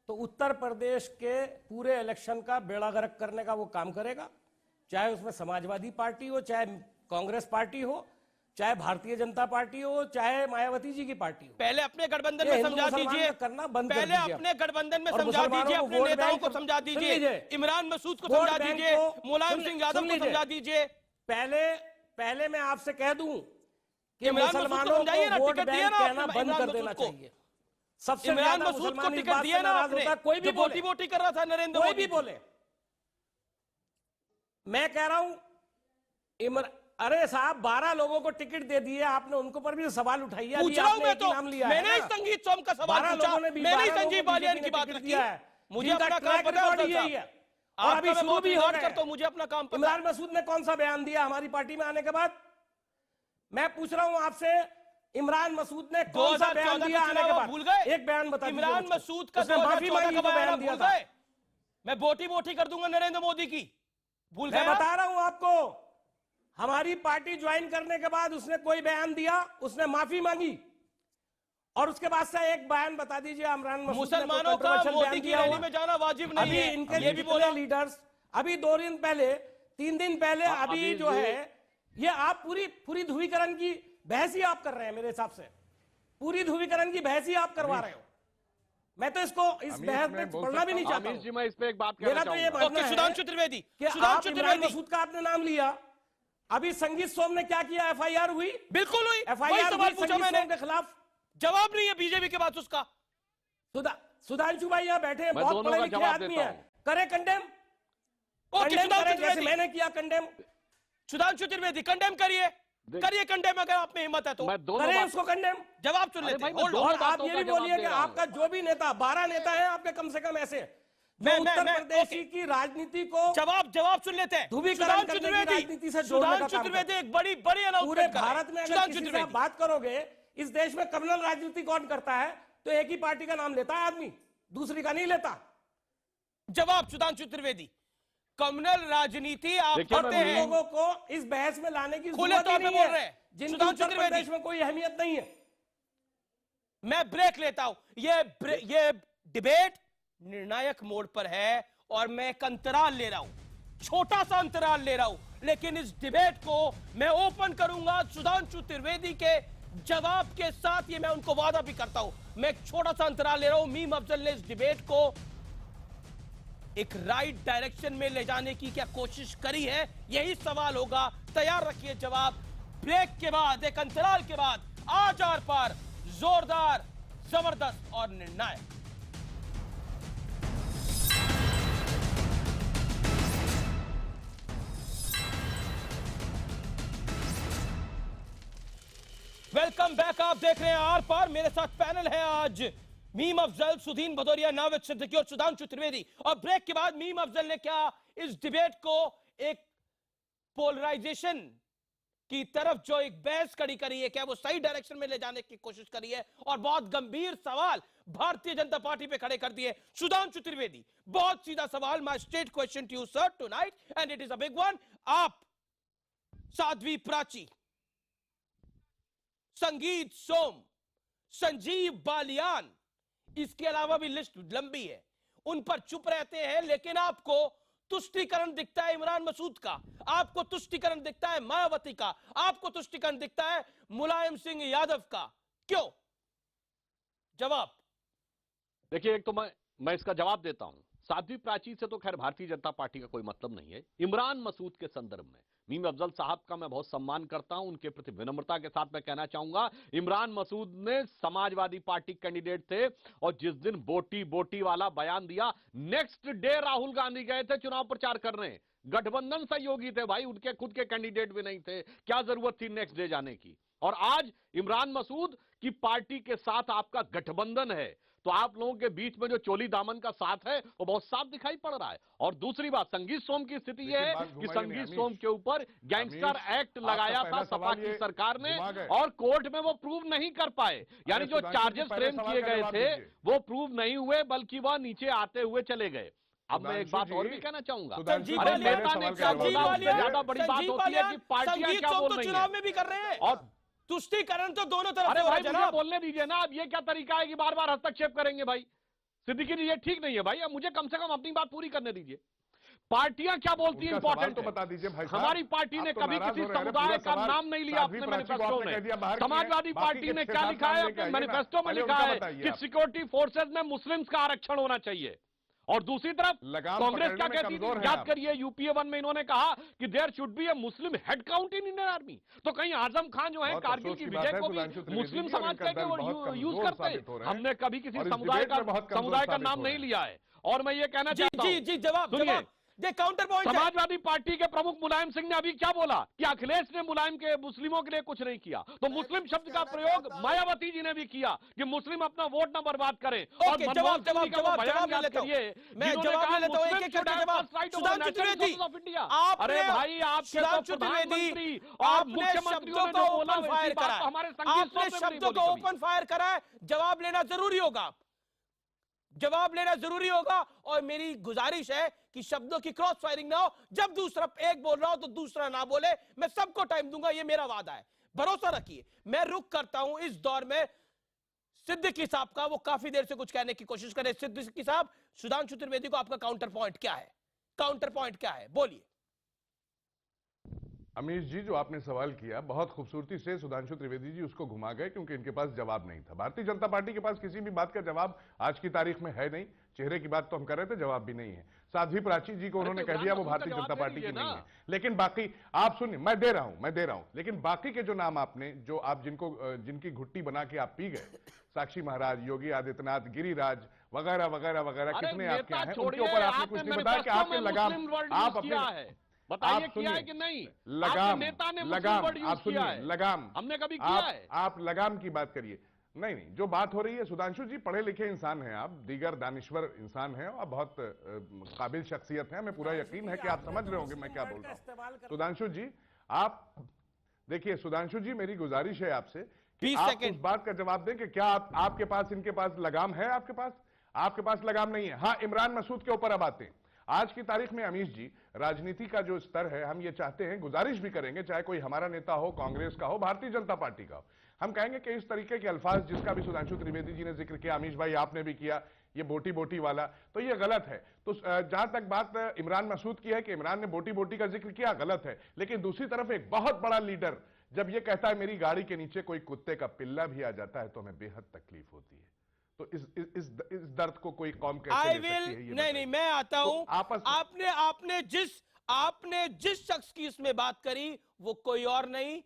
तो उत्तर प्रदेश के पूरे इलेक्शन का बेड़ा गर्क करने का वो काम करेगा, चाहे उसमें समाजवादी पार्टी हो, चाहे कांग्रेस पार्टी हो, चाहे भारतीय जनता पार्टी हो, चाहे मायावती जी की पार्टी हो। पहले अपने गठबंधन ये में हिंदू समझा मुसलमान दीजिए, का करना बंद कर पहले दीजिए। अपने गठबंधन में और समझा मुसलमानों दीजिए, को अपने वोट नेताओं बैंक को समझा सुन दीजिए, लीजिए। इमरान मसूद को वोट समझा बैंक दीजिए, को मुलायम सिंह यादव सुन को लीजिए। समझा दीजिए। पहले मैं आपसे कह दूं कि इमरान मसूद को मुसलमानों समझाइए ना, को वोट टिकट दिया बैंक ना कहना आपने बंद इमरान कर देना मसूद को। चाहिए। सबसे इमरान ज्यादा मसूद को मुसलमान इस टिकट बात से दिया ना नाराज आपने, होता है, कोई भी जो बोले, बोटी बोटी कर रहा था नरेंद्र कोई मोदी। भी बोले। मैं कह रहा हूं अरे साहब 12 लोगों को टिकट दे दिए आपने, उनको पर भी सवाल उठाइए। पूछ रहा हूं मैं तो, मैंने ही ना। संगीत सोम का सवाल 12 पूछा, लोगों ने भी मैंने ही 12 संजीव लोगों को बालियान बीजेपी की ने बात टिकट रखी दिया है, मुझे जिनका अपना काम ट्रैक पता है रिकॉर्ड अफजल यही साहब। है। और अभी आपका मैं शुरू बहुत भी हो रिकॉर्ड गए करता हूं, मुझे अपना काम पता है। इमरान मसूद ने कौन सा बयान दिया हमारी पार्टी में आने के बाद? मैं पूछ रहा हूं आपसे, इमरान मसूद ने कौन सा बयान 2014 दिया का आने के चुनाव बाद? भूल गए? एक बयान बता दीजिए इमरान मुझको। मसूद का उसने माफी 2014 मांगी का जो बयान बयान दिया भूल था। गए? मैं बोटी बोटी कर दूंगा नरेंद्र मोदी की, भूल गए मैं आप? बता रहा हूं आपको, हमारी पार्टी ज्वाइन करने के बाद उसने कोई बयान दिया, उसने माफी मांगी, और उसके बाद से एक बयान बता दीजिए इमरान मसूद ने मुसलमानों का controversial मोदी बयान की दिया रैली हुआ? में जाना वाजिब नहीं अभी है, इनके ये भी बोला। लीडर्स अभी 2 दिन पहले, 3 दिन पहले, अभी अभी जो है ये आप पूरी ध्रुवीकरण की बहस ही आप कर रहे हैं। मेरे हिसाब से पूरी ध्रुवीकरण की बहस ही आप करवा रहे हो। मैं तो इसको इस अमीर, बहस मैं में बोल पढ़ना भी नहीं चाहता आमिर हूं। जी, मैं इस पे एक बात कहना मेरा तो ये चाहूंगा। मानना ओके, है सुधांशु त्रिवेदी, कि सुधांशु आप इमरान त्रिवेदी। मसूद का आपने नाम लिया, अभी संगीत सोम ने क्या किया? एफआईआर हुई, बिल्कुल हुई, वही एफआईआर सवाल हुई पूछा संगीत मैंने, सोम के खिलाफ। जवाब नहीं है बीजेपी के पास उसका। सुधांशु भाई यहाँ बैठे हैं, मैं बहुत दोनों पढ़े का लिखे जवाब आदमी देता हैं, हूं। करे कंडेम, ओके, कंडेम सुधांशु करें जैसे त्रिवेदी, मैंने किया कंडेम, सुधांशु त्रिवेदी कंडेम करिए, करिए कंडेम अगर आप में हिम्मत है तो। मैं दोनों करें बात- उसको कंडेम। जवाब सुन अरे लेते भाई, हैं, मैं hold on। दोनों और आप बातों ये का भी जवाब बोलिए दे कि रहा हूं। आपका जो भी नेता, 12 नेता हैं आपके कम से कम ऐसे, जो मैं- उत्तर मैं- प्रदेश ओके। की राजनीति को जवाब सुन लेते हैं। ध्रुवीकरण सुधांशु करने की त्रिवेदी, राजनीति से जोड़ने का सुधांशु काम त्रिवेदी करते एक बड़ी पूरे अनाउंसमेंट कर रहे हैं। भारत में अगर सुधांशु किसी से आप त्रिवेदी, बात करोगे, इस देश में कम्युनल राजनीति कौन करता है तो एक ही पार्टी का नाम लेता है आदमी, दूसरी का नहीं लेता। जवाब सुधांशु त्रिवेदी, कम्युनल राजनीति आप देखिए, करते मैं उन हैं, लोगों को इस बहस में लाने की खुले जरूरत तौर ही पे नहीं बोल रहे है, हैं। जिनकी सुधांशु उत्तर त्रिवेदी। प्रदेश में कोई अहमियत नहीं है। मैं ब्रेक लेता हूं। ये डिबेट निर्णायक मोड पर है और मैं एक अंतराल ले रहा हूं, छोटा सा अंतराल ले रहा हूं, लेकिन इस डिबेट को मैं ओपन करूंगा सुधांशु त्रिवेदी के जवाब के साथ। ये मैं उनको वादा भी करता हूं। मैं एक छोटा सा अंतराल ले रहा हूं। मीम अफजल ने इस डिबेट को एक राइट डायरेक्शन में ले जाने की क्या कोशिश करी है, यही सवाल होगा। तैयार रखिए जवाब। ब्रेक के बाद, एक अंतराल के बाद, आज आर पार जोरदार, जबरदस्त और निर्णायक। Welcome back. आप देख रहे हैं आर पार। मेरे साथ पैनल है आज मीम अफजल, सुदीन भदौरिया, नावेद सिद्दीकी और सुधांशु त्रिवेदी। और ब्रेक के बाद मीम अफजल ने क्या इस डिबेट को एक पोलराइजेशन की तरफ, जो एक बहस खड़ी करी है, क्या वो सही डायरेक्शन में ले जाने की कोशिश करी है, और बहुत गंभीर सवाल भारतीय जनता पार्टी पे खड़े कर दिए सुधांशु त्रिवेदी। बहुत सीधा सवाल, my straight question to you sir tonight and it is a big one. आप, साध्वी प्राची, संगीत सोम, संजीव बालियान, इसके अलावा भी लिस्ट लंबी है, उन पर चुप रहते हैं, लेकिन आपको तुष्टीकरण दिखता है इमरान मसूद का, आपको तुष्टीकरण दिखता है मायावती का, आपको तुष्टीकरण दिखता है मुलायम सिंह यादव का। क्यों? जवाब। देखिए, एक तो मैं इसका जवाब देता हूं। साध्वी प्राची से तो खैर भारतीय जनता पार्टी का कोई मतलब नहीं है। इमरान मसूद के संदर्भ में मीम अफजल साहब का मैं बहुत सम्मान करता हूं, उनके प्रति विनम्रता के साथ मैं कहना चाहूंगा, इमरान मसूद ने समाजवादी पार्टी कैंडिडेट थे और जिस दिन बोटी बोटी वाला बयान दिया, नेक्स्ट डे राहुल गांधी गए थे चुनाव प्रचार करने। गठबंधन सहयोगी थे भाई, उनके खुद के कैंडिडेट भी नहीं थे, क्या जरूरत थी नेक्स्ट डे जाने की। और आज इमरान मसूद की पार्टी के साथ आपका गठबंधन है, तो आप लोगों के बीच में जो चोली दामन का साथ है वो बहुत साफ दिखाई पड़ रहा है। और दूसरी बात, संगीत सोम की स्थिति यह है कि संगीत सोम के ऊपर गैंगस्टर एक्ट लगाया था सपा की सरकार ने और कोर्ट में वो प्रूव नहीं कर पाए, यानी जो चार्जेस फ्रेम किए गए थे वो प्रूव नहीं हुए, बल्कि वह नीचे आते हुए चले गए। अब मैं एक बात और भी कहना चाहूंगा, अरे नेता ने क्या बोला, ज्यादा बड़ी बात होती है कि पार्टियां क्या बोल रही चुनाव में भी कर रहे हैं और तुष्टीकरण तो दोनों तरफ। अरे भाई मुझे बोलने दीजिए ना, अब ये क्या तरीका है कि बार बार हस्तक्षेप करेंगे भाई। सिद्दीकी जी ये ठीक नहीं है भाई, अब मुझे कम से कम अपनी बात पूरी करने दीजिए। पार्टियां क्या बोलती है इंपॉर्टेंट तो बता दीजिए भाई। हमारी पार्टी ने कभी किसी समुदाय का नाम नहीं लिया अपने मैनिफेस्टो में। समाजवादी पार्टी ने क्या लिखा है अपने मैनिफेस्टो में? लिखा है कि सिक्योरिटी फोर्सेज में मुस्लिम्स का आरक्षण होना चाहिए। और दूसरी तरफ कांग्रेस क्या कहती थी, याद करिए यूपीए 1 में इन्होंने कहा कि there should be a Muslim head count in Indian army. तो कहीं आजम खान जो है कारगिल की विजय को भी मुस्लिम समाज कह के वो यूज करते हैं। हमने कभी किसी समुदाय का नाम नहीं लिया है। और मैं ये कहना चाहता हूं, जी जवाब काउंटर पॉइंट। समाजवादी पार्टी के प्रमुख मुलायम सिंह ने अभी क्या बोला कि अखिलेश ने मुलायम के मुस्लिमों के लिए कुछ नहीं किया, तो मुस्लिम शब्द का प्रयोग मायावती जी ने भी किया कि मुस्लिम अपना वोट ना बर्बाद करें। और मनमोहन सिंह जी का वो बयान याद करिए, मैं जवाब ले लेता हूं एक-एक करके जवाब। सुधांशु त्रिवेदी, अरे भाई आपके तो प्रधानमंत्री और मुख्यमंत्रियों ने जो बोला फायर करा, हमारे आपने शब्दों को ओपन फायर करा है, जवाब लेना जरूरी होगा, जवाब लेना जरूरी होगा। और मेरी गुजारिश है कि शब्दों की क्रॉस फायरिंग ना हो, जब दूसरा एक बोल रहा हो तो दूसरा ना बोले। मैं सबको टाइम दूंगा, ये मेरा वादा है, भरोसा रखिए। मैं रुक करता हूं इस दौर में सिद्दीकी साहब का, वो काफी देर से कुछ कहने की कोशिश कर रहे। सिद्दीकी साहब, सुधांशु त्रिवेदी को आपका काउंटर पॉइंट क्या है? काउंटर पॉइंट क्या है, बोलिए। अमीश जी, जो आपने सवाल किया बहुत खूबसूरती से सुधांशु त्रिवेदी जी उसको घुमा गए, क्योंकि इनके पास जवाब नहीं था। भारतीय जनता पार्टी के पास किसी भी बात का जवाब आज की तारीख में है नहीं। चेहरे की बात तो हम कर रहे थे, जवाब भी नहीं है। साध्वी प्राची जी को उन्होंने कह दिया वो भारतीय जनता पार्टी की नहीं है। लेकिन बाकी आप सुनिए, मैं दे रहा हूं, लेकिन बाकी के जो नाम आपने, जो आप जिनकी घुट्टी बना के आप पी गए, साक्षी महाराज, योगी आदित्यनाथ, गिरिराज वगैरह वगैरह वगैरह, कितने आपके हैं, उनके ऊपर आपने कुछ नहीं बताया कि आपके लगाम, आप अपने बताइए किया है कि नहीं? लगाम, नेता ने लगाम, आप सुनिए, लगाम हमने कभी किया है? आप लगाम की बात करिए। नहीं, जो बात हो रही है, सुधांशु जी पढ़े लिखे इंसान हैं, आप दीगर दानिश्वर इंसान हैं और बहुत काबिल शख्सियत हैं। हमें पूरा यकीन है कि आप समझ रहे होंगे मैं क्या बोल रहा हूं। सुधांशु जी, आप देखिए, सुधांशु जी मेरी गुजारिश है आपसे कि आप उस बात का जवाब दें कि क्या आपके पास, इनके पास लगाम है? आपके पास लगाम नहीं है। हाँ, इमरान मसूद के ऊपर अब आते हैं। आज की तारीख में अमीश जी, राजनीति का जो स्तर है, हम ये चाहते हैं, गुजारिश भी करेंगे, चाहे कोई हमारा नेता हो, कांग्रेस का हो, भारतीय जनता पार्टी का हो, हम कहेंगे कि इस तरीके के अल्फाज जिसका भी सुधांशु त्रिवेदी जी ने जिक्र किया, अमीश भाई आपने भी किया, ये बोटी बोटी वाला, तो ये गलत है। तो जहां तक बात इमरान मसूद की है कि इमरान ने बोटी बोटी का जिक्र किया, गलत है। लेकिन दूसरी तरफ एक बहुत बड़ा लीडर जब ये कहता है मेरी गाड़ी के नीचे कोई कुत्ते का पिल्ला भी आ जाता है तो हमें बेहद तकलीफ होती है। तो इस दर्द को कोई कौम कैसे ले सकती है? नहीं, मैं आता हूं। आपने जिस शख्स की इसमें बात करी वो कोई और नहीं,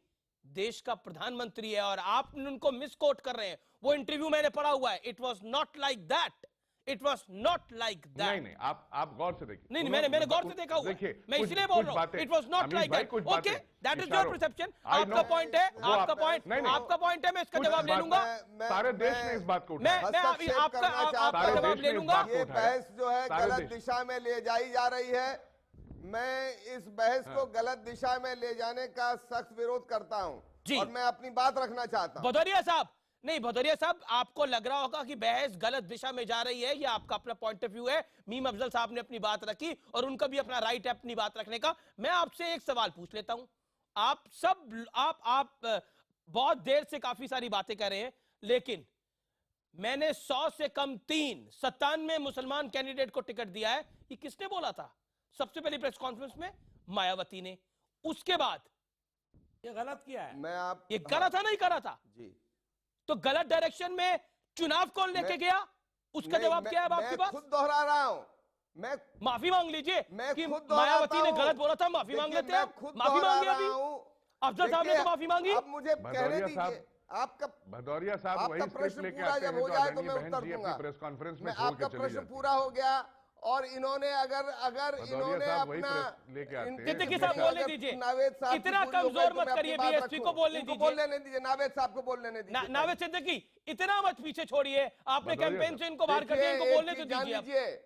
देश का प्रधानमंत्री है, और आप उनको मिसकोट कर रहे हैं। वो इंटरव्यू मैंने पढ़ा हुआ है। It was not like that, it was not like that. नहीं, आप गौर से देखिए। नहीं, मैंने गौर से देखा हुआ है, मैं इसलिए बोल रहा हूं। It was not like that. Okay, that is your perception. आपका पॉइंट है, आपका पॉइंट है, मैं इसका जवाब ले लूंगा। सारे देश ने इस बात को मैं आपका जवाब ले लूंगा। ये बहस जो है गलत दिशा में ले जाई जा रही है। मैं इस बहस को गलत दिशा में ले जाने का सख्त विरोध करता हूं और मैं अपनी बात रखना चाहता हूं। भदौरिया साहब, आपको लग रहा होगा कि बहस गलत दिशा में जा रही है, ये आपका अपना पॉइंट ऑफ व्यू है। मीम अफजल साहब ने अपनी बात रखी और उनका भी अपना राइट है अपनी बात रखने का। मैं आपसे एक सवाल पूछ लेता हूं। आप बहुत देर से काफी सारी बातें कर रहे हैं, लेकिन मैंने 100 से कम 97 मुसलमान कैंडिडेट को टिकट दिया है। ये किसने बोला था? सबसे पहली प्रेस कॉन्फ्रेंस में मायावती ने। उसके बाद ये गलत किया है। ये गलत था, नहीं करा था जी। तो गलत डायरेक्शन में चुनाव कौन लेके गया, उसका जवाब क्या है आपके पास? खुद दोहरा रहा हूं, मैं माफी मांग लीजिए मैं कि खुद मायावती ने दोहराता गलत हूं। बोला था, माफी मांग देखिए, लेते हैं। मैं खुद माफी मांगी दोहरा अभी रहा हूं। अफजल साहब ने देखिए, तो माफी मांगी। अब मुझे कहने भदौरिया दीजिए साहब, आपका भदौरिया साहब आपका वही स्क्रिप्ट प्रश्न लेके पूरा आते जब हैं हो जो जाए तो आदरणीय मैं बहन उत्तर जी अपनी दूंगा। प्रेस कॉन्फ्रेंस में मैं छोड़ के आपका चली प्रश्न जाती हैं। पूरा हो गया और इन्होंने अगर भदौरिया इन्होंने साहब वही अपना प्रेस लेके आते हैं। सिद्दीकी हमेशा। साहब बोलने अगर दीजिए। नावेद साहब की इतना पूरी हो गई कमजोर तो मत मैं अपनी करिए, बात बीएसपी को रखूं। बोलने इनको दीजिए। बोलने नहीं दीजिए, नावेद साहब को बोलने नहीं दीजिए। नावेद सिद्दीकी इतना मत पीछे छोड़िए, आपने भदौरिया कैंपेन साहब। से इनको बाहर कर दिया, इनको देखिए, बोलने एक तो चीज जान दीजिए आप। लीजिए,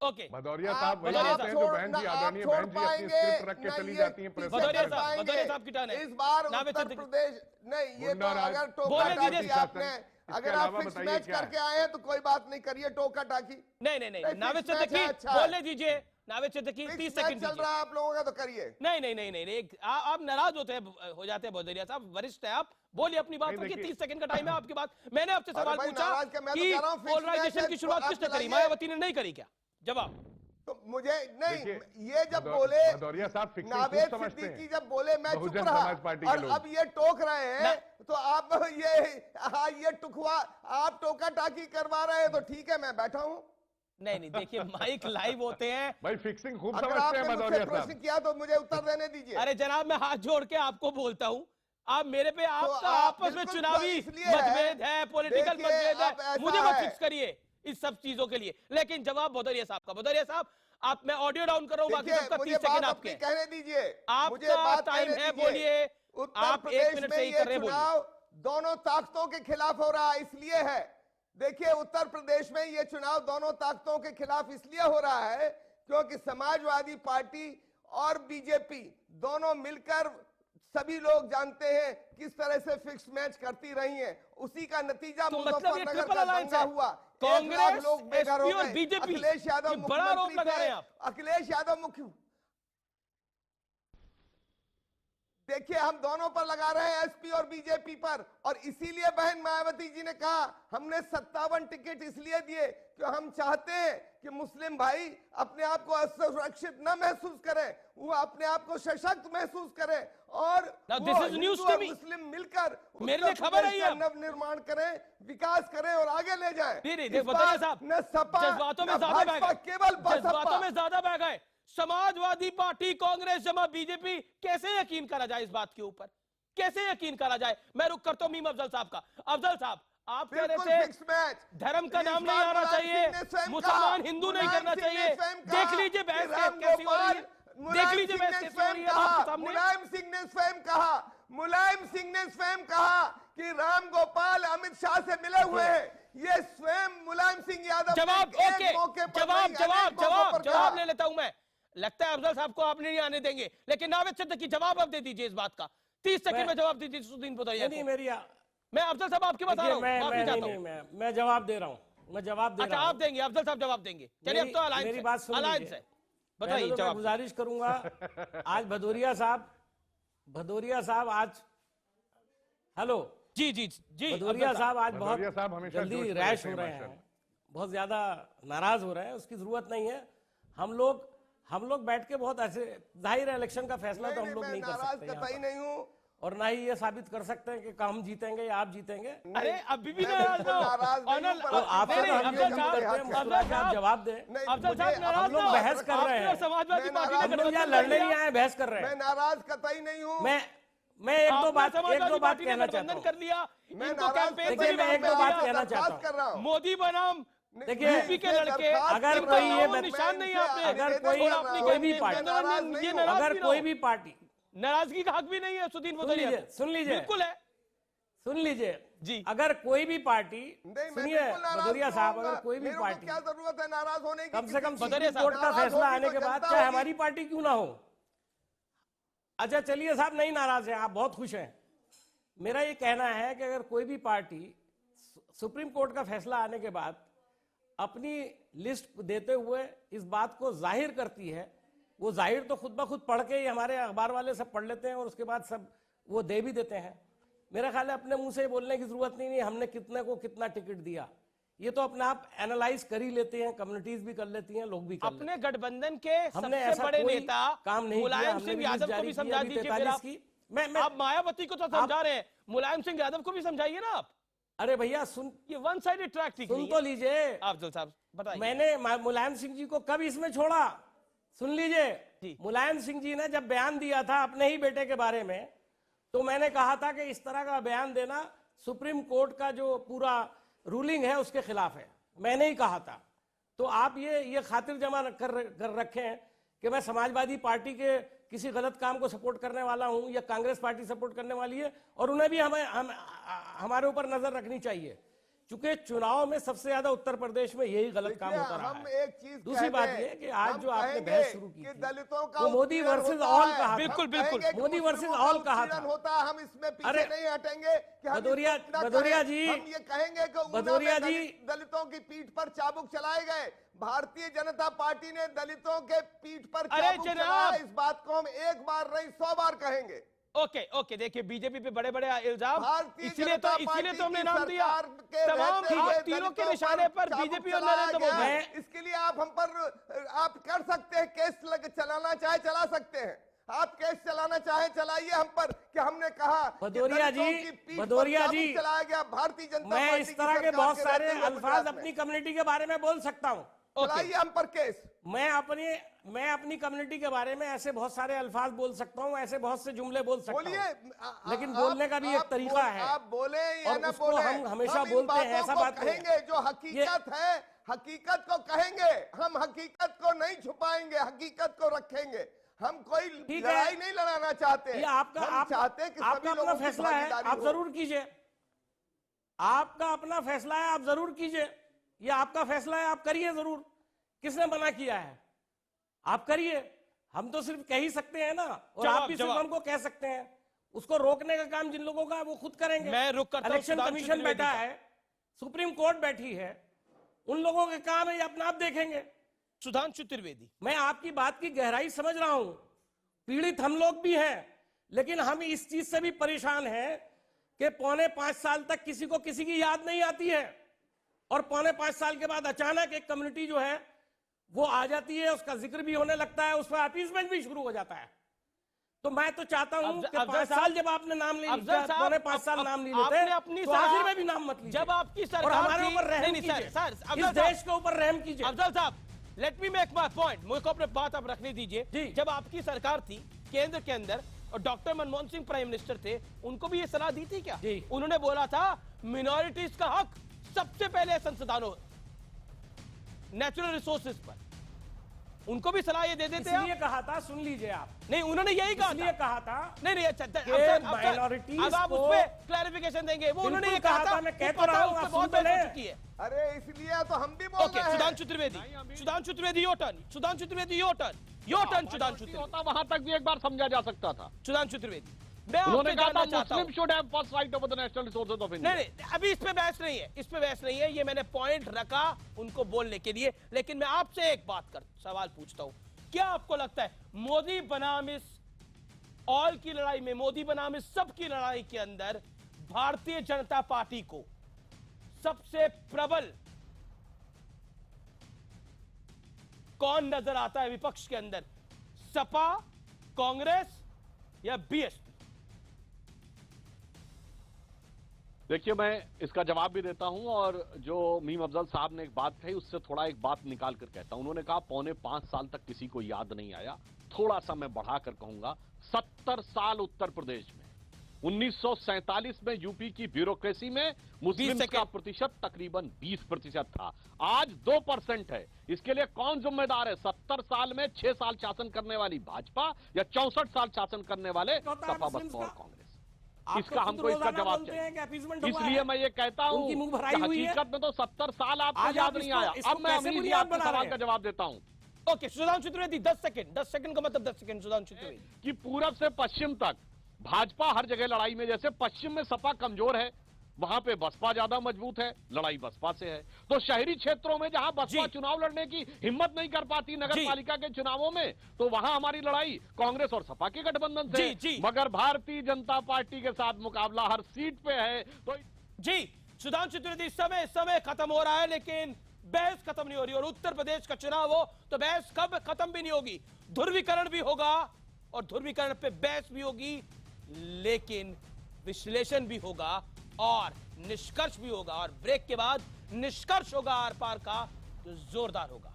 ओके भदौरिया आप- साहब वही भदौरिया होते हैं जो बहन जी, आदरणीय बहन जी अपनी स्क्रिप्ट रख के ना चली ये जाती हैं प्रेस पीछे भदौरिया कर कॉन्फ्रेंस में। साहब, पाएंगे। भदौरिया साहब की टर्न है। इस बार नावेद उत्तर सिद्दीकी। प्रदेश नहीं, ये तो गुंडा राज, अगर बोलने टोका दीजिए टाकी शासन। आपने इसके अगर आप अलावा फिक्स बताइए मैच क्या है? करके आए हैं तो कोई बात नहीं, करिए टोका टाकी। नहीं नहीं नहीं, नहीं, नावेद fixed match सिद्दीकी है, अच्छा है। बोलने दीजिए। Naved Siddiqui 30 fix second match चल दीजिए। रहा है आप लोगों का तो करिए। नहीं नहीं नहीं नहीं नहीं, आप नाराज होते हैं, हो जाते हैं भदौरिया साहब, वरिष्ठ है आप, बोलिए अपनी बात नहीं, रखिए। देखिए। 30 सेकंड का टाइम है आपके पास। मैंने आपसे अरे सवाल भाई, पूछा नाराज क्या, मैं तो कि कह रहा हूं fixed पोलराइजेशन match की है, शुरुआत आप किसने करी, चलाइए। मायावती ने नहीं करी क्या? जवाब। तो मुझे नहीं, देखिए, ये जब बोले भदौरिया साहब फिक्सिंग नावेद खूब समझते सिद्दीकी हैं। जब बोले मैं चुप बहुजन रहा समाज पार्टी के और लोग। अब ये टोक रहे हैं तो आप ये टुकवा आप टोका टाकी करवा रहे हैं तो ठीक है, मैं बैठा हूं। नहीं नहीं, देखिए माइक लाइव होते हैं। भाई फिक्सिंग खूब अगर समझते आपने हैं मुझसे भदौरिया प्रश्न साहब। किया तो मुझे उत्तर देने दीजिए। अरे जनाब, मैं हाथ जोड़ के आपको बोलता हूं, आप मेरे पे आपका आप आपस में बिल्कुल चुनावी इसलिए है, मतभेद है, पॉलिटिकल देखिए, मतभेद अब है, ऐसा मुझे मत है। फिक्स करिए इस सब चीजों के लिए। लेकिन जवाब भदौरिया साहब का। भदौरिया साहब, आप, मैं ऑडियो डाउन कर रहा हूं, बाकी देखिए, सबका मुझे 30 सेकंड बात आपके अपनी हैं। कहने दीजिए। मुझे आपका बात टाइम कहने है, दीजिए। बोलिए। उत्तर आप 1 प्रदेश मिनट में से ही ये कर रहे हैं, बोलिए। चुनाव दोनों ताकतों के खिलाफ हो रहा है, इसलिए है। देखिए, उत्तर प्रदेश में ये चुनाव दोनों ताकतों के खिलाफ इसलिए हो रहा है क्योंकि समाजवादी पार्टी और बीजेपी दोनों मिलकर, सभी लोग जानते हैं किस तरह से फिक्स मैच करती रही हैं। उसी का नतीजा तो मतलब ये मुजफ्फरनगर ट्रिपल का अलायंस दंगा है। हुआ। कांग्रेस, 1 लाख लोग बेघर हो एसपी और गए। बीजेपी, अखिलेश यादव ये बड़ा आरोप मुख्यमंत्री लगा रहे हैं थे। आप। अखिलेश यादव मुख्य, देखिए हम दोनों पर लगा रहे हैं, एसपी और बीजेपी पर। और इसीलिए बहन मायावती जी ने कहा हमने 57 टिकट इसलिए दिए कि हम चाहते हैं कि मुस्लिम भाई अपने आप को असुरक्षित न महसूस करें, वो अपने आप को सशक्त महसूस करें और Now, वो this is news Hindu to और me. मुस्लिम मिलकर मेरे लिए उत्तर खबर है प्रदेश ये का अब। नव निर्माण करें, विकास करें और आगे ले जाएं। नहीं, इस भदौरिया बार साहब, न सपा जज्बातों में न ज्यादा बह भाजपा, गए, केवल जज्बातों बसपा। में ज्यादा बह गए। समाजवादी पार्टी, कांग्रेस जमा बीजेपी, कैसे यकीन करा जाए इस बात के ऊपर? कैसे यकीन करा जाए? मैं रुक करता हूं मीम अफजल साहब का। अफजल साहब, आप कह बिल्कुल रहे फिक्स थे मैच। धर्म का इस नाम बार नहीं आना मुलायम चाहिए, सिंह ने स्वयं मुसलमान कहा, हिंदू नहीं मुलायम करना सिंह ने चाहिए। स्वयं कहा देख लीजिए बहस कि राम कैसी हो रही है, गोपाल, देख लीजिए मुलायम बहस सिंह ने कैसी हो रही है स्वयं आपके कहा, सामने। मुलायम सिंह ने स्वयं कहा, मुलायम सिंह ने स्वयं कहा कि राम गोपाल अमित शाह से मिले हुए हैं। ये स्वयं मुलायम सिंह यादव ने जवाब, एक ओके, मौके पर जवाब नहीं, जवाब अनेक मौकों जवाब पर जवाब कहा। ले लेता हूं मैं। लगता है अफजल साहब को आप नहीं आने देंगे, लेकिन नावेद सिद्दीकी जवाब अब दे दीजिए इस बात का। 30 सेकंड में जवाब दीजिए सुदीन भदौरिया नहीं को। मेरी मैं अफजल साहब आपके बता रहा हूं, मैं माफी मैं चाहता नहीं हूं। नहीं मैं जवाब दे रहा हूं, मैं जवाब दे अच्छा, रहा आप हूं। देंगे, अफजल साहब जवाब देंगे। चलिए, अब तो अलायंस मेरी है, बात सुन अलायंस लीजिए। है, बताइए पहले तो मैं जवाब। गुजारिश करूंगा, आज भदौरिया साहब आज, हेलो जी जी जी, भदौरिया अफजल साहब आज भदौरिया साहब हमेशा बहुत जल्दी जोश में रैश रहते हो हैं, रहे हैं, माशाल्लाह। बहुत ज्यादा नाराज हो रहे हैं, उसकी जरूरत नहीं है। हम लोग बैठ के बहुत ऐसे, जाहिर है इलेक्शन का फैसला तो हम लोग नहीं कर नाराज सकते यहाँ कतई पर। नहीं हूँ। और ना ही ये साबित कर सकते हैं कि हम जीतेंगे या आप जीतेंगे। अरे अभी भी मैं नाराज बिल्कुल ना हो। नाराज नहीं ऑनर- हूं, पर तो आपसे नहीं, तो हम अफजल लोग साहब, करते हैं, अफजल मुस्कुरा के आप साहब, जवाब दें। नहीं, अफजल साहब मुझे- नाराज हम लोग ना हो। बहस कर रहे आपने हैं। समाजवादी मैं पार्टी नाराज- ने हम लोग यहाँ गठबंधन लड़ने कर नहीं लिया। आए, बहस कर रहे मैं हैं। नाराज कतई नहीं हूँ। मैं एक दो आपने बात समाजवादी पार्टी ने कहना चाहता गठबंधन हूँ। कर लिया, मैं इनको नाराज कैंपेन कतई से देखिए, भी मैं बाहर एक दो कर बात दिया। कहना चाहता हूँ। कर रहा हूँ। मोदी बनाम देखिए, यूपी के लड़के, अगर इनका कोई ये नामो निशान नहीं है आपने। अगर थोड़ा कोई अपनी कोई भी कैंपेन पार्टी, के दौरान ये नाराज अगर भी ना कोई हो। भी पार्टी, नाराजगी का हक भी नहीं है सुदीन भदौरिया को। सुन लीजिए बिल्कुल है सुन लीजिए जी। अगर कोई भी पार्टी, नहीं, मैं सुनिए बिल्कुल नाराज भदौरिया नहीं साहब, होऊंगा। अगर कोई भी मेरे को पार्टी क्या जरूरत है नाराज होने की? कम से कम किसी भदौरिया सुप्रीम साहब, कोर्ट का नाराज फैसला होगी आने तो के बाद जनता चाहे होगी। हमारी पार्टी क्यों ना हो। अच्छा चलिए साहब, नहीं नाराज हैं आप, बहुत खुश हैं। मेरा ये कहना है कि अगर कोई भी पार्टी सुप्रीम कोर्ट का फैसला आने के बाद अपनी लिस्ट देते हुए इस बात को जाहिर करती है, वो जाहिर तो खुद ब खुद पढ़ के ही हमारे अखबार वाले सब पढ़ लेते हैं और उसके बाद सब वो दे भी देते हैं। मेरा ख्याल है अपने मुंह से बोलने की जरूरत नहीं हमने कितने को कितना टिकट दिया, ये तो अपने आप एनालाइज कर ही लेते हैं, कम्युनिटीज भी कर लेती हैं, लोग भी कर लेते हैं। अपने गठबंधन के हमने सबसे ऐसा बड़े कोई नेता काम नहीं किया, मुलायम हमने सिंह भी यादव को जारी भी की समझा अभी दीजिए। फिर 43 आप की आप मायावती को तो समझा रहे हैं, मुलायम सिंह यादव को भी समझाइए ना आप। अरे भैया सुन ये वन साइडेड ट्रैक ठीक सुन नहीं तो है। लीजिए, अफजल साहब बताइए। मैंने मुलायम सिंह जी को कब इसमें छोड़ा? सुन लीजिए, मुलायम सिंह जी ने जब बयान दिया था अपने ही बेटे के बारे में, तो मैंने कहा था कि इस तरह का बयान देना सुप्रीम कोर्ट का जो पूरा रूलिंग है उसके खिलाफ है, मैंने ही कहा था। तो आप ये खातिर जमा कर रखें कि मैं समाजवादी पार्टी के किसी गलत काम को सपोर्ट करने वाला हूं या कांग्रेस पार्टी सपोर्ट करने वाली है, और उन्हें भी हमारे ऊपर नजर रखनी चाहिए, क्योंकि चुनाव में सबसे ज्यादा उत्तर प्रदेश में यही गलत काम होता रहा है। एक चीज दूसरी बात ये कि आज जो आपने बहस शुरू की दलितों का वो मोदी वर्सेस ऑल कहा, बिल्कुल बिल्कुल मोदी वर्सेस ऑल कहा था। होता, हम इसमें पीछे नहीं हटेंगे कि हम भदौरिया जी, हम ये कहेंगे कि भदौरिया जी, दलितों की पीठ पर चाबुक चलाए गए। भारतीय जनता पार्टी ने दलितों के पीठ पर अरे चाबुक चलाया, इस बात को हम एक बार नहीं 100 बार कहेंगे। ओके, देखिए बीजेपी पे बड़े बड़े इल्जाम, इसीलिए तो हमने नाम दिया। तमाम आप तीनों के निशाने पर बीजेपी और नरेंद्र मोदी। इसके लिए आप हम पर आप कर सकते हैं केस चलाना चाहे चला सकते हैं, आप केस चलाना चाहे चलाइए हम पर कि हमने कहा भदौरिया जी चलाया गया भारतीय जनता पार्टी। मैं इस तरह के बहुत सारे अल्फाज अपनी कम्युनिटी के बारे में बोल सकता हूँ, चलाइए हम पर केस। मैं अपनी कम्युनिटी के बारे में ऐसे बहुत सारे अल्फाज बोल सकता हूँ, ऐसे बहुत से जुमले बोल सकता हूँ, लेकिन बोलने का भी एक तरीका है। आप बोले या और ना उसको बोले, हम हमेशा बोलते हैं, ऐसा बात कहेंगे जो हकीकत है, हकीकत को कहेंगे हम, हकीकत को नहीं छुपाएंगे, हकीकत को रखेंगे। हम कोई लड़ाई नहीं लड़ाना चाहते, ये आपका चाहते कि आपका अपना फैसला है, आप जरूर कीजिए, आपका अपना फैसला है, आप जरूर कीजिए, ये आपका फैसला है, आप करिए जरूर। किसने मना किया है? आप करिए, हम तो सिर्फ कह ही सकते हैं ना, और आप भी सिर्फ हमको कह सकते हैं। उसको रोकने का काम जिन लोगों का है वो खुद करेंगे। मैं रुक करता हूं, इलेक्शन कमीशन बैठा है, सुप्रीम कोर्ट बैठी है, उन लोगों के काम है, ये अपना आप देखेंगे। सुधांशु त्रिवेदी, मैं आपकी बात की गहराई समझ रहा हूं, पीड़ित हम लोग भी हैं, लेकिन हम इस चीज से भी परेशान हैं कि 4.25 साल तक किसी को किसी की याद नहीं आती है, और 4.25 साल के बाद अचानक एक कम्युनिटी जो है वो आ जाती है, उसका जिक्र भी होने लगता है, उस पर अपीसमेंट भी शुरू हो जाता है। तो मैं तो चाहता हूं कि 5 साल जब आपने नाम ले लिया, 4.25 साल नाम नहीं लेते, अपनी तो आखिर में भी नाम मत लीजिए। जब आपकी सरकार और हमारे ऊपर रहम कीजिए, इस देश के ऊपर रहम कीजिए। अफजल साहब, let me make my point, मुझे अपने बात आप रखने दीजिए। जब आपकी सरकार थी केंद्र के अंदर और doctor Manmohan Singh prime minister थे, उनको भी ये सलाह दी थी क्या? उन्होंने बोला था मिनॉरिटीज का हक सबसे पहले संसाधनों, नेचुरल रिसोर्सेज पर, उनको भी सलाह ये दे देते हैं। इसलिए कहा था, सुन लीजिए आप, नहीं उन्होंने यही कहा था, नहीं अच्छा, माइनॉरिटीज अब आप उस पे क्लैरिफिकेशन देंगे। वो उन्होंने ये कहा था, मैं कह तो रहा हूं, बहुत बहस हो चुकी है। अरे इसलिए तो हम भी बोल रहे हैं। Sudhanshu Trivedi your turn, Sudhanshu Trivedi your turn, Sudhanshu Trivedi. वहां तक भी एक बार समझा जा सकता था। सुधांशु त्रिवेदी, उन्होंने कहा था मुस्लिम should have first right over the national resources of India. नहीं, अभी इस पे बहस नहीं है, इस पे बहस नहीं है, ये मैंने पॉइंट रखा उनको बोलने के लिए। लेकिन मैं आपसे एक बात सवाल पूछता हूं, क्या आपको लगता है मोदी बनाम इस ऑल की लड़ाई में, मोदी बनाम इस सब की लड़ाई के अंदर भारतीय जनता पार्टी को सबसे प्रबल कौन नजर आता है विपक्ष के अंदर? सपा, कांग्रेस या बीएसपी? देखिए, मैं इसका जवाब भी देता हूं, और जो मीम अफजल साहब ने एक बात कही उससे थोड़ा एक बात निकाल कर कहता हूं। उन्होंने कहा 4.25 साल तक किसी को याद नहीं आया, थोड़ा सा मैं बढ़ाकर कहूंगा 70 साल उत्तर प्रदेश में। 1947 में यूपी की ब्यूरोक्रेसी में मुस्लिम का प्रतिशत तकरीबन 20% था, आज 2% है। इसके लिए कौन जिम्मेदार है? 70 साल में 6 साल शासन करने वाली भाजपा या 64 साल शासन करने वाले सपा बसपा और कांग्रेस? इसका हमको इसका जवाब चाहिए। इसलिए मैं ये कहता हूं कि हकीकत में तो 70 साल आपको याद नहीं आया। अब मैं अमीर आपके सवाल का जवाब देता हूं। ओके, सुधांशु त्रिवेदी 10 सेकंड का मतलब 10 सेकंड। सुधांशु त्रिवेदी, कि पूरब से पश्चिम तक भाजपा हर जगह लड़ाई में, जैसे पश्चिम में सपा कमजोर है, वहां पे बसपा ज्यादा मजबूत है, लड़ाई बसपा से है। तो शहरी क्षेत्रों में जहां बसपा चुनाव लड़ने की हिम्मत नहीं कर पाती नगर पालिका के चुनावों में, तो वहां हमारी लड़ाई कांग्रेस और सपा के गठबंधन से है। मगर भारतीय जनता पार्टी के साथ मुकाबला हर सीट पे है। तो जी सुधांशु त्रिवेदी, समय खत्म हो रहा है, लेकिन बहस खत्म नहीं हो रही। और उत्तर प्रदेश का चुनाव हो तो बहस कब खत्म भी नहीं होगी, ध्रुवीकरण भी होगा और ध्रुवीकरण पे बहस भी होगी, लेकिन विश्लेषण भी होगा और निष्कर्ष भी होगा। और ब्रेक के बाद निष्कर्ष होगा आर पार का, जो जोरदार होगा।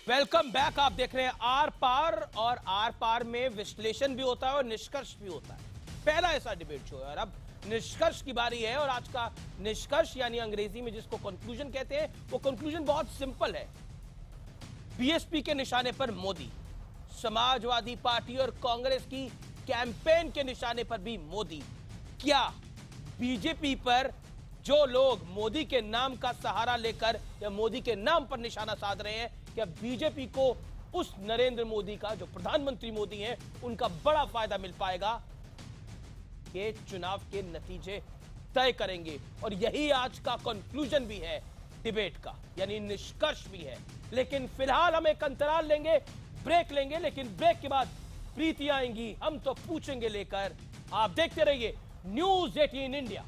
Welcome back. आप देख रहे हैं आर पार, और आर पार में विश्लेषण भी होता है और निष्कर्ष भी होता है। पहला ऐसा डिबेट शो है और अब निष्कर्ष की बारी है। और आज का निष्कर्ष यानी अंग्रेजी में जिसको कंक्लूजन कहते हैं, वो कंक्लूजन बहुत सिंपल है। बीएसपी के निशाने पर मोदी, समाजवादी पार्टी और कांग्रेस की कैंपेन के निशाने पर भी मोदी। क्या बीजेपी पर जो लोग मोदी के नाम का सहारा लेकर या मोदी के नाम पर निशाना साध रहे हैं, क्या बीजेपी को उस नरेंद्र मोदी का, जो प्रधानमंत्री मोदी हैं, उनका बड़ा फायदा मिल पाएगा? ये चुनाव के नतीजे तय करेंगे और यही आज का कंक्लूजन भी है डिबेट का, यानी निष्कर्ष भी है। लेकिन फिलहाल हम एक अंतराल लेंगे, ब्रेक लेंगे, लेकिन ब्रेक के बाद प्रीति आएंगी, हम तो पूछेंगे लेकर। आप देखते रहिए न्यूज़ 18 इंडिया।